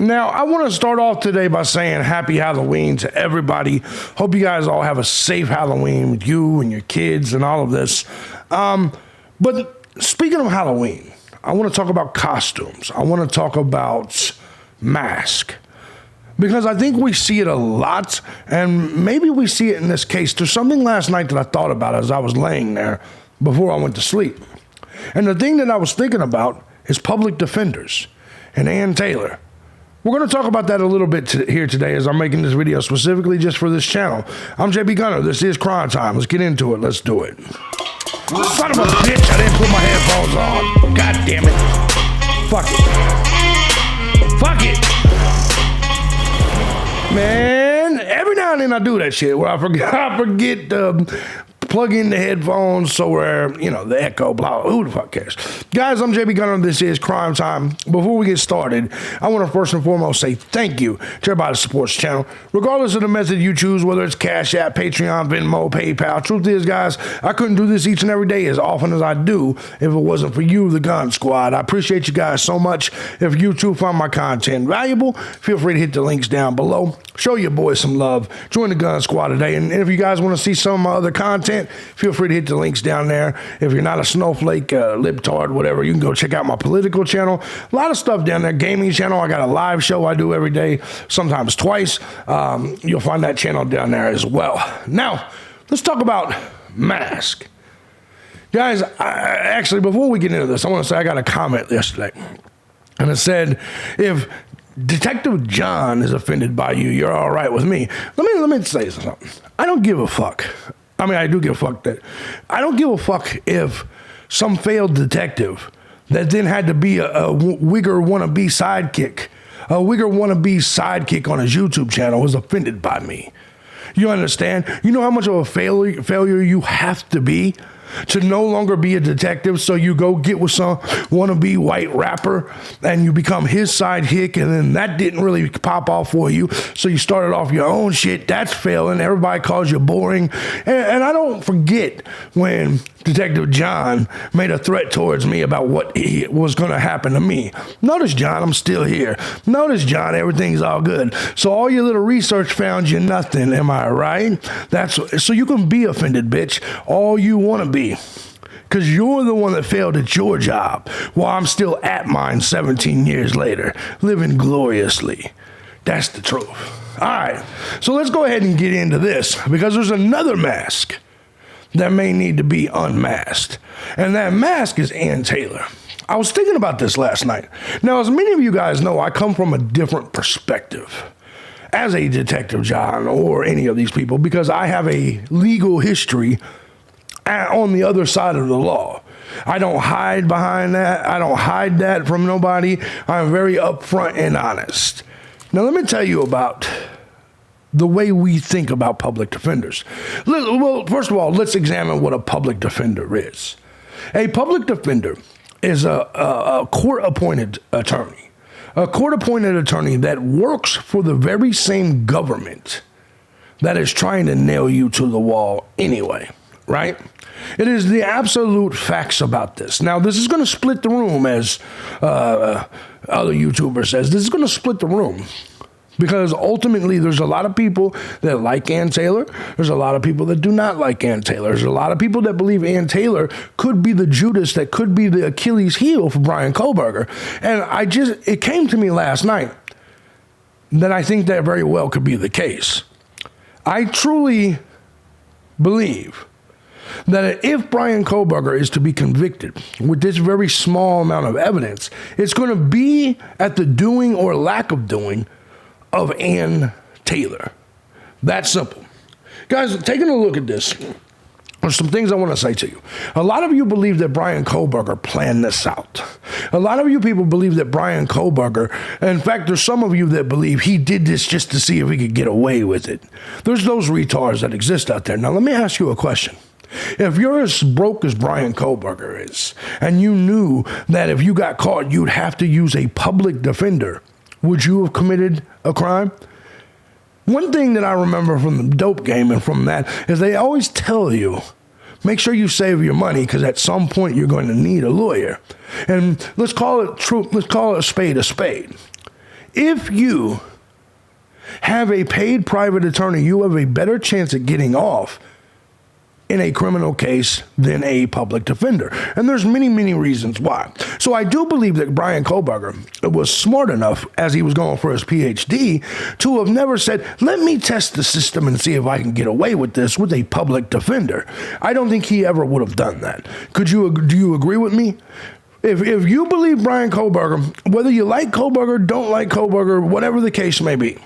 Now, I want to start off today by saying happy Halloween to everybody. Hope you guys all have a safe Halloween with you and your kids and all of this. But speaking of Halloween, I want to talk about costumes. I want to talk about mask. Because I think we see it a lot, and maybe we see it in this case. There's something last night that I thought about as I was laying there before I went to sleep. And the thing that I was thinking about is public defenders and Ann Taylor. We're going to talk about that a little bit here today as I'm making this video specifically just for this channel. I'm JBgunner. This is Crime Time. Let's get into it. Let's do it. Son of a bitch, I didn't put my headphones on. God damn it. Fuck it. Fuck it. Man, every now and then I do that shit where I forget to plug in the headphones so where, the echo, blah, who the fuck cares? Guys, I'm JBgunner. This is Crime Time. Before we get started, I want to first and foremost say thank you to everybody that supports the channel. Regardless of the method you choose, whether it's Cash App, Patreon, Venmo, PayPal. Truth is, guys, I couldn't do this each and every day as often as I do if it wasn't for you, the Gun Squad. I appreciate you guys so much. If you too find my content valuable, feel free to hit the links down below. Show your boys some love. Join the Gun Squad today. And if you guys want to see some of my other content, feel free to hit the links down there. If you're not a snowflake, libtard, whatever, you can go check out my political channel. A lot of stuff down there. Gaming channel. I got a live show I do every day, sometimes twice. You'll find that channel down there as well. Now, let's talk about mask. Guys, actually, before we get into this, I want to say I got a comment yesterday. And it said, if Detective John is offended by you, you're all right with me. Let me say something. I don't give a fuck. I mean, I do give a fuck that. I don't give a fuck if some failed detective that then had to be a wigger wannabe sidekick, on his YouTube channel was offended by me. You understand? You know how much of a failure you have to be to no longer be a detective, so you go get with some wannabe white rapper and you become his sidekick, and then that didn't really pop off for you, so you started off your own shit. That's failing. Everybody calls you boring. And I don't forget when Detective John made a threat towards me about what was going to happen to me. Notice, John, I'm still here. Notice, John, everything's all good. So all your little research found you nothing. Am I right? So you can be offended, bitch, all you want to be. Because you're the one that failed at your job while I'm still at mine 17 years later, living gloriously. That's the truth. All right, so let's go ahead and get into this, because there's another mask that may need to be unmasked. And that mask is Ann Taylor. I was thinking about this last night. Now, as many of you guys know, I come from a different perspective as a Detective John or any of these people, because I have a legal history on the other side of the law. I don't hide behind that. I don't hide that from nobody. I'm very upfront and honest. Now, let me tell you about the way we think about public defenders. Well, first of all, let's examine what a public defender is. A public defender is a court-appointed attorney. A court-appointed attorney that works for the very same government that is trying to nail you to the wall anyway, right? It is the absolute facts about this. Now, this is going to split the room, as other YouTubers says. This is going to split the room. Because ultimately, there's a lot of people that like Ann Taylor. There's a lot of people that do not like Ann Taylor. There's a lot of people that believe Ann Taylor could be the Judas, that could be the Achilles heel for Bryan Kohberger. And it came to me last night that I think that very well could be the case. I truly believe that if Bryan Kohberger is to be convicted with this very small amount of evidence, it's going to be at the doing or lack of doing of Ann Taylor. That's simple. Guys, taking a look at this, there's some things I want to say to you. A lot of you believe that Bryan Kohberger planned this out. A lot of you people believe that Bryan Kohberger, in fact, there's some of you that believe he did this just to see if he could get away with it. There's those retards that exist out there. Now, let me ask you a question. If you're as broke as Bryan Kohberger is, and you knew that if you got caught, you'd have to use a public defender, would you have committed a crime? One thing that I remember from the dope game and from that is they always tell you, make sure you save your money, because at some point you're going to need a lawyer. And let's call it a spade a spade. If you have a paid private attorney, you have a better chance at getting off in a criminal case than a public defender. And there's many, many reasons why. So I do believe that Bryan Kohberger was smart enough as he was going for his PhD to have never said, let me test the system and see if I can get away with this with a public defender. I don't think he ever would have done that. Do you agree with me? If you believe Bryan Kohberger, whether you like Kohberger, don't like Kohberger, whatever the case may be,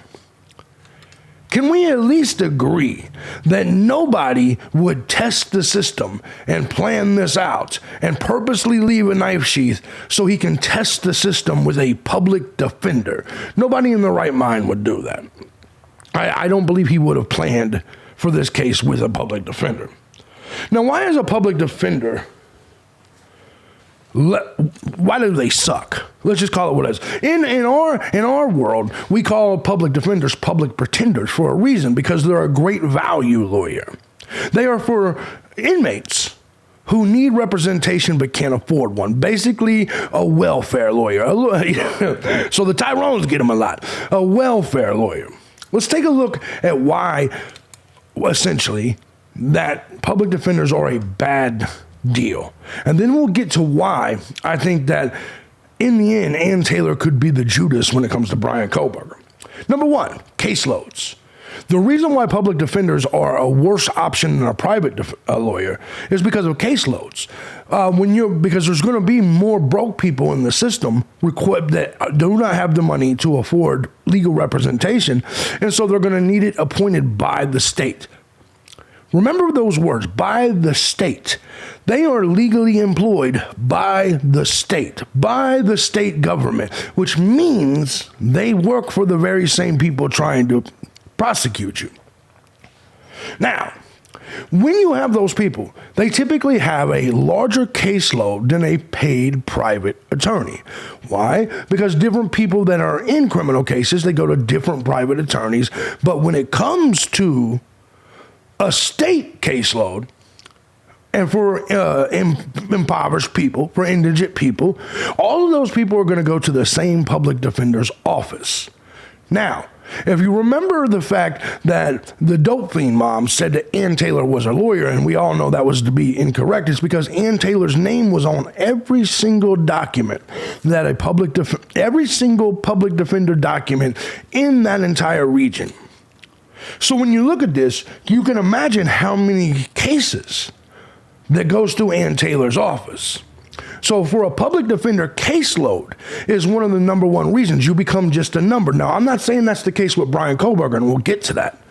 can we at least agree that nobody would test the system and plan this out and purposely leave a knife sheath so he can test the system with a public defender? Nobody in their right mind would do that. I don't believe he would have planned for this case with a public defender. Now, why is a public defender... Why do they suck? Let's just call it what it is. In our world, we call public defenders public pretenders for a reason, because they're a great value lawyer. They are for inmates who need representation but can't afford one. Basically, a welfare lawyer. So the Tyrones get them a lot. A welfare lawyer. Let's take a look at why, essentially, that public defenders are a bad deal. And then we'll get to why I think that in the end, Ann Taylor could be the Judas when it comes to Bryan Kohberger. Number one, caseloads. The reason why public defenders are a worse option than a private lawyer is because of caseloads. Because there's going to be more broke people in the system that do not have the money to afford legal representation, and so they're going to need it appointed by the state. Remember those words, by the state. They are legally employed by the state government, which means they work for the very same people trying to prosecute you. Now, when you have those people, they typically have a larger caseload than a paid private attorney. Why? Because different people that are in criminal cases, they go to different private attorneys. But when it comes to a state caseload, and for impoverished people, for indigent people, all of those people are going to go to the same public defender's office. Now, if you remember the fact that the dope fiend mom said that Ann Taylor was a lawyer, and we all know that was to be incorrect, it's because Ann Taylor's name was on every single document that every single public defender document in that entire region. So when you look at this, you can imagine how many cases that goes through Ann Taylor's office. So for a public defender, caseload is one of the number one reasons you become just a number. Now, I'm not saying that's the case with Bryan Kohberger, and we'll get to that.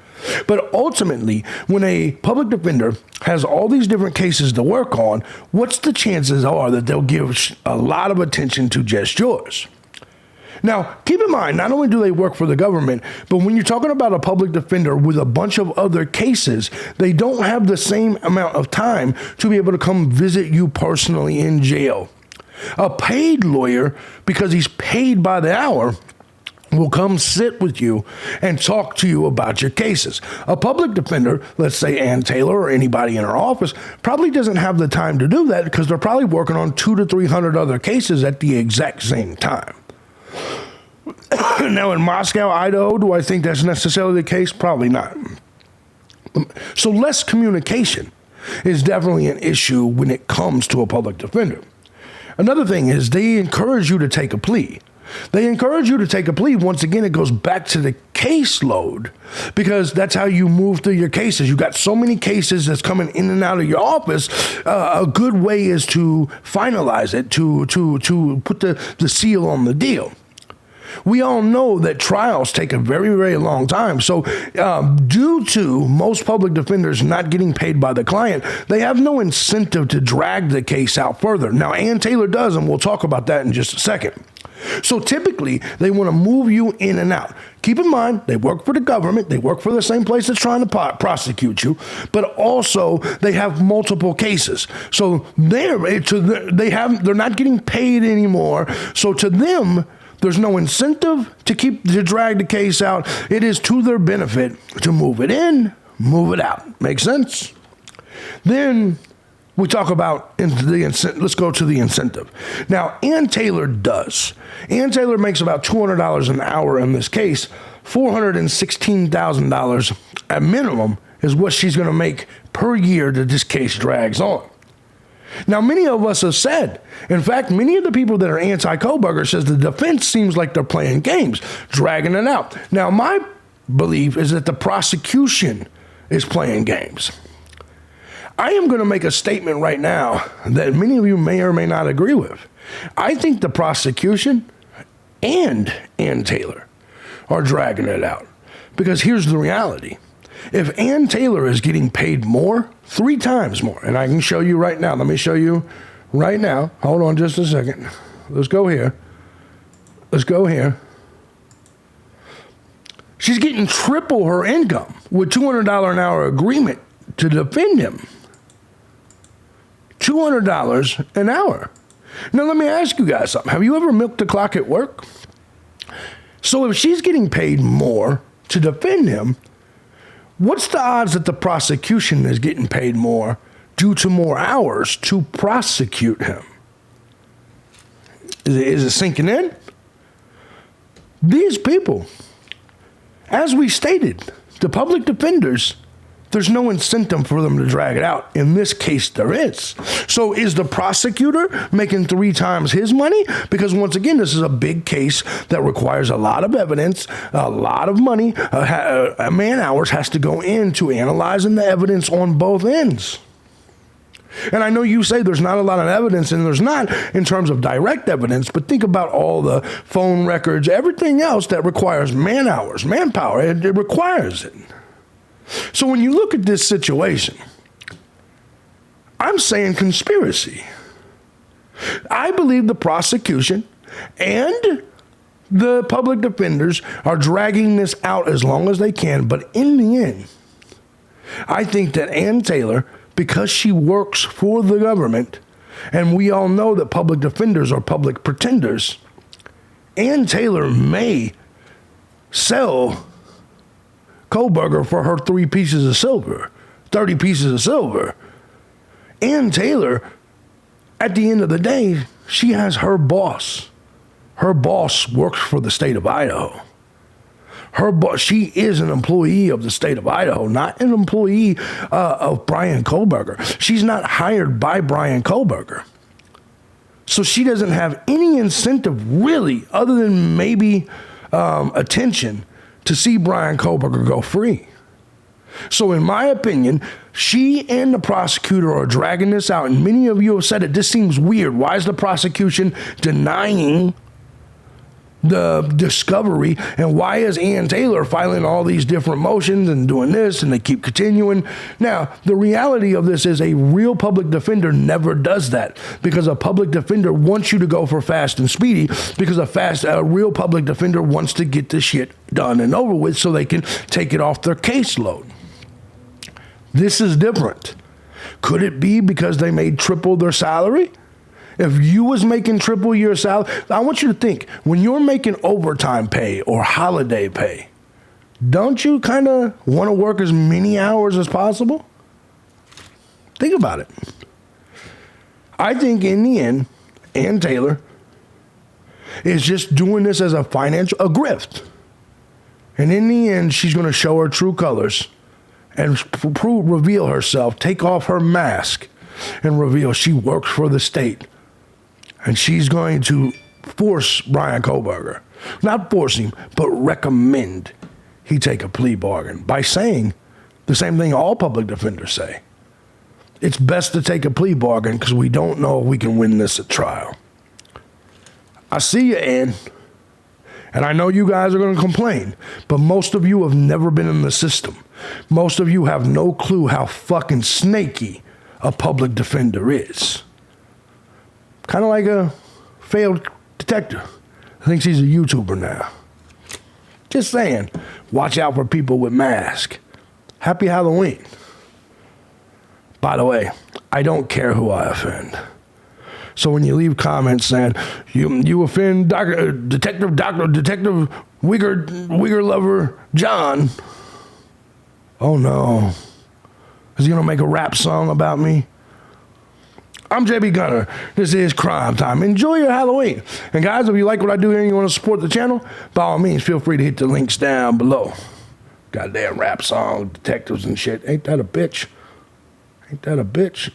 But ultimately, when a public defender has all these different cases to work on, what's the chances are that they'll give a lot of attention to just yours? Now, keep in mind, not only do they work for the government, but when you're talking about a public defender with a bunch of other cases, they don't have the same amount of time to be able to come visit you personally in jail. A paid lawyer, because he's paid by the hour, will come sit with you and talk to you about your cases. A public defender, let's say Ann Taylor or anybody in her office, probably doesn't have the time to do that because they're probably working on 200 to 300 other cases at the exact same time. Now, in Moscow, Idaho, do I think that's necessarily the case? Probably not. So less communication is definitely an issue when it comes to a public defender. Another thing is they encourage you to take a plea. Once again, it goes back to the caseload, because that's how you move through your cases. You got so many cases that's coming in and out of your office. A good way is to finalize it, to put the seal on the deal. We all know that trials take a very, very long time. So due to most public defenders not getting paid by the client, they have no incentive to drag the case out further. Now, Ann Taylor does, and we'll talk about that in just a second. So typically, they want to move you in and out. Keep in mind, they work for the government. They work for the same place that's trying to prosecute you, but also they have multiple cases. So they're not getting paid anymore. So to them, there's no incentive to drag the case out. It is to their benefit to move it in, move it out. Make sense? Then we talk about let's go to the incentive. Now, Ann Taylor does. Ann Taylor makes about $200 an hour in this case. $416,000 at minimum is what she's going to make per year that this case drags on. Now, many of us have said, in fact, many of the people that are anti-Kohberger says the defense seems like they're playing games, dragging it out. Now, my belief is that the prosecution is playing games. I am going to make a statement right now that many of you may or may not agree with. I think the prosecution and Ann Taylor are dragging it out. Because here's the reality. If Ann Taylor is getting paid more, 3 times more, and I can show you right now. Let me show you right now. Hold on just a second. Let's go here. Let's go here. She's getting triple her income with $200 an hour agreement to defend him. $200 an hour. Now, let me ask you guys something. Have you ever milked the clock at work? So if she's getting paid more to defend him, what's the odds that the prosecution is getting paid more due to more hours to prosecute him? Is it sinking in? These people, as we stated, the public defenders, there's no incentive for them to drag it out. In this case, there is. So is the prosecutor making 3 times his money? Because once again, this is a big case that requires a lot of evidence, a lot of money. Man hours has to go into analyzing the evidence on both ends. And I know you say there's not a lot of evidence, and there's not in terms of direct evidence, but think about all the phone records, everything else that requires man hours, manpower. It requires it. So when you look at this situation, I'm saying conspiracy. I believe the prosecution and the public defenders are dragging this out as long as they can. But in the end, I think that Ann Taylor, because she works for the government, and we all know that public defenders are public pretenders, Ann Taylor may sell Kohberger for her 3 pieces of silver, 30 pieces of silver. Ann Taylor, at the end of the day, she has her boss. Her boss works for the state of Idaho. Her boss, she is an employee of the state of Idaho, not an employee of Bryan Kohberger. She's not hired by Bryan Kohberger. So she doesn't have any incentive really, other than maybe attention, to see Bryan Kohberger go free. So in my opinion, she and the prosecutor are dragging this out. And many of you have said it, this seems weird. Why is the prosecution denying the discovery? And why is Ann Taylor filing all these different motions and doing this, and they keep continuing? Now, the reality of this is a real public defender never does that, because a public defender wants you to go for fast and speedy, because a real public defender wants to get this shit done and over with so they can take it off their caseload. This is different. Could it be because they made triple their salary? If you was making triple your salary, I want you to think, when you're making overtime pay or holiday pay, don't you kind of want to work as many hours as possible? Think about it. I think in the end, Ann Taylor is just doing this as a grift. And in the end, she's going to show her true colors and reveal herself, take off her mask, and reveal she works for the state. And she's going to force Bryan Kohberger, not force him, but recommend he take a plea bargain by saying the same thing all public defenders say. It's best to take a plea bargain because we don't know if we can win this at trial. I see you, Ann. And I know you guys are going to complain, but most of you have never been in the system. Most of you have no clue how fucking snaky a public defender is. Kind of like a failed detective. Thinks he's a YouTuber now. Just saying, watch out for people with masks. Happy Halloween. By the way, I don't care who I offend. So when you leave comments saying you offend Detective Wigger lover John, oh no, is he gonna make a rap song about me? I'm JB Gunner. This is Crime Time. Enjoy your Halloween. And guys, if you like what I do here and you want to support the channel, by all means, feel free to hit the links down below. Goddamn rap song, detectives and shit. Ain't that a bitch? Ain't that a bitch?